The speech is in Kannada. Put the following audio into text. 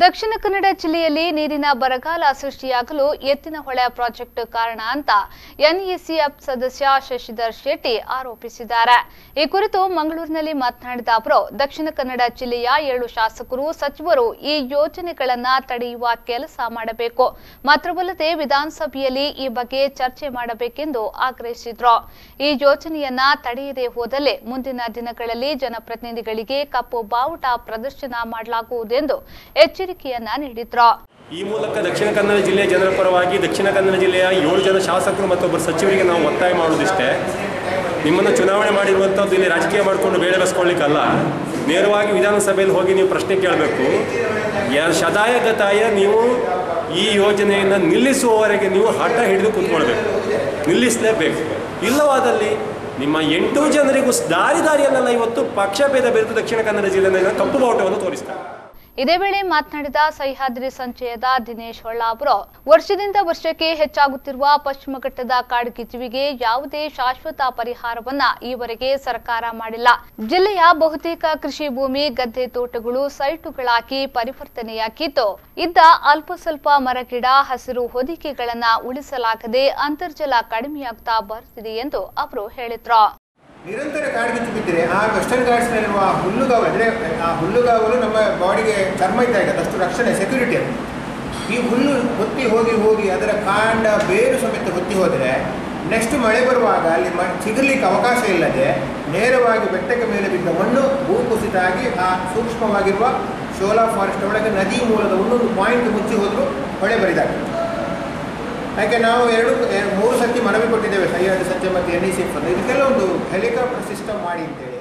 ದಕ್ಷಿಣ ಕನ್ನಡ ಜಿಲ್ಲೆಯಲ್ಲಿ ನೀರಿನ ಬರಗಾಲ ಸೃಷ್ಟಿಯಾಗಲು ಎತ್ತಿನಹೊಳೆ ಪ್ರಾಜೆಕ್ಟ್ ಕಾರಣ ಅಂತ ಎನ್ಇಸಿಎಫ್ ಸದಸ್ಯ ಶಶಿಧರ್ ಶೆಟ್ಟಿ ಆರೋಪಿಸಿದ್ದಾರೆ. ಈ ಕುರಿತು ಮಂಗಳೂರಿನಲ್ಲಿ ಮಾತನಾಡಿದ ಅವರು, ದಕ್ಷಿಣ ಕನ್ನಡ ಜಿಲ್ಲೆಯ 7 ಶಾಸಕರು, ಸಚಿವರು ಈ ಯೋಜನೆಗಳನ್ನು ತಡೆಯುವ ಕೆಲಸ ಮಾಡಬೇಕು. ಮಾತ್ರವಲ್ಲದೆ ವಿಧಾನಸಭೆಯಲ್ಲಿ ಈ ಬಗ್ಗೆ ಚರ್ಚೆ ಮಾಡಬೇಕೆಂದು ಆಗ್ರಹಿಸಿದರು. ಈ ಯೋಜನೆಯನ್ನ ತಡೆಯದೇ ಹೋದಲ್ಲಿ ಮುಂದಿನ ದಿನಗಳಲ್ಲಿ ಜನಪ್ರತಿನಿಧಿಗಳಿಗೆ ಕಪ್ಪು ಬಾವುಟ ಪ್ರದರ್ಶನ ಮಾಡಲಾಗುವುದೆಂದು ಎಚ್ಚರಿಕೆಯನ್ನ ನೀಡಿದ್ರು. ಈ ಮೂಲಕ ದಕ್ಷಿಣ ಕನ್ನಡ ಜಿಲ್ಲೆಯ ಜನರ ಪರವಾಗಿ ದಕ್ಷಿಣ ಕನ್ನಡ ಜಿಲ್ಲೆಯ 7 ಜನ ಶಾಸಕರು ಮತ್ತು ಒಬ್ಬರು ಸಚಿವರಿಗೆ ನಾವು ಒತ್ತಾಯ ಮಾಡುವುದಿಷ್ಟೇ, ನಿಮ್ಮನ್ನು ಚುನಾವಣೆ ಮಾಡಿರುವಂಥದ್ದು ಇಲ್ಲಿ ರಾಜಕೀಯ ಮಾಡಿಕೊಂಡು ಬೇಳೆ ಬಸ್ಕೊಳ್ಳಿಕ್ಕಲ್ಲ. ನೇರವಾಗಿ ವಿಧಾನಸಭೆಯಲ್ಲಿ ಹೋಗಿ ನೀವು ಪ್ರಶ್ನೆ ಕೇಳಬೇಕು. ಶತಾಯ ಗತಾಯ ನೀವು ಈ ಯೋಜನೆಯನ್ನು ನಿಲ್ಲಿಸುವವರೆಗೆ ನೀವು ಹಠ ಹಿಡಿದು ಕೂತ್ಕೊಳ್ಬೇಕು, ನಿಲ್ಲಿಸಲೇಬೇಕು. ಇಲ್ಲವಾದಲ್ಲಿ ನಿಮ್ಮ 8 ಜನರಿಗೂ ದಾರಿಯಲ್ಲೆಲ್ಲ ಇವತ್ತು ಪಕ್ಷಭೇದ ಬೆರೆತು ದಕ್ಷಿಣ ಕನ್ನಡ ಜಿಲ್ಲೆಯ ಕಪ್ಪು ಬಾವುಟವನ್ನು ತೋರಿಸ್ತಾರೆ. ಇದೇ ವೇಳೆ ಮಾತನಾಡಿದ ಸಹ್ಯಾದ್ರಿ ಸಂಚಯದ ದಿನೇಶ್ ಹೊಳ್ಳ ಅವರು, ವರ್ಷದಿಂದ ವರ್ಷಕ್ಕೆ ಹೆಚ್ಚಾಗುತ್ತಿರುವ ಪಶ್ಚಿಮ ಘಟ್ಟದ ಕಾಡ್ಗಿಚ್ಚುವಿಗೆ ಯಾವುದೇ ಶಾಶ್ವತ ಪರಿಹಾರವನ್ನ ಈವರೆಗೆ ಸರ್ಕಾರ ಮಾಡಿಲ್ಲ. ಜಿಲ್ಲೆಯ ಬಹುತೇಕ ಕೃಷಿ ಭೂಮಿ, ಗದ್ದೆ, ತೋಟಗಳು ಸೈಟುಗಳಾಗಿ ಪರಿವರ್ತನೆಯಾಗಿದ್ದು, ಇದ್ದ ಅಲ್ಪ ಸ್ವಲ್ಪ ಮರಗಿಡ, ಹಸಿರು ಹೊದಿಕೆಗಳನ್ನ ಉಳಿಸಲಾಗದೆ ಅಂತರ್ಜಲ ಕಡಿಮೆಯಾಗ್ತಾ ಬರುತ್ತಿದೆ ಎಂದು ಅವರು ಹೇಳಿದ್ರು. ನಿರಂತರ ಕಾಡ್ಗಿಚ್ಚು ಬಿದ್ದರೆ ಆ ವೆಸ್ಟರ್ನ್ ಘಾಟ್ಸ್ನಲ್ಲಿರುವ ಹುಲ್ಲುಗಾವಲು, ಅಂದರೆ ಆ ಹುಲ್ಲುಗಾವಲು ನಮ್ಮ ಬಾಡಿಗೆ ಚರ್ಮ ಇದ್ದಾಗ ಅದಷ್ಟು ರಕ್ಷಣೆ, ಸೆಕ್ಯೂರಿಟಿ ಅದು. ಈ ಹುಲ್ಲು ಹೊತ್ತಿ ಹೋಗಿ ಅದರ ಕಾಂಡ ಬೇರು ಸಮೇತ ಹೊತ್ತಿ ಹೋದರೆ ನೆಕ್ಸ್ಟ್ ಮಳೆ ಬರುವಾಗ ಅಲ್ಲಿ ಸಿಗಲಿಕ್ಕೆ ಅವಕಾಶ ಇಲ್ಲದೆ ನೇರವಾಗಿ ಬೆಟ್ಟಕ್ಕೆ ಮೇಲೆ ಬಿದ್ದ ಮಣ್ಣು ಭೂಕುಸಿತ ಆಗಿ ಆ ಸೂಕ್ಷ್ಮವಾಗಿರುವ ಶೋಲಾ ಫಾರೆಸ್ಟ್ ಒಳಗೆ ನದಿ ಮೂಲದ ಒಂದೊಂದು ಪಾಯಿಂಟ್ ಮುಚ್ಚಿ ಹೋದರೂ ಹೊಳೆ ಬರಿದಾಗ. ಯಾಕೆ ನಾವು 2-3 ಸತಿ ಮನವಿ ಕೊಟ್ಟಿದ್ದೇವೆ ಸಹ್ಯಾದ್ರಿ ಸಂಚಯ ಮತ್ತು ಎನ್ಇಸಿಎಫ್, ಇದಕ್ಕೆಲ್ಲ ಒಂದು ಹೆಲಿಕಾಪ್ಟರ್ ಸಿಸ್ಟಮ್ ಮಾಡಿ ಅಂತೇಳಿ.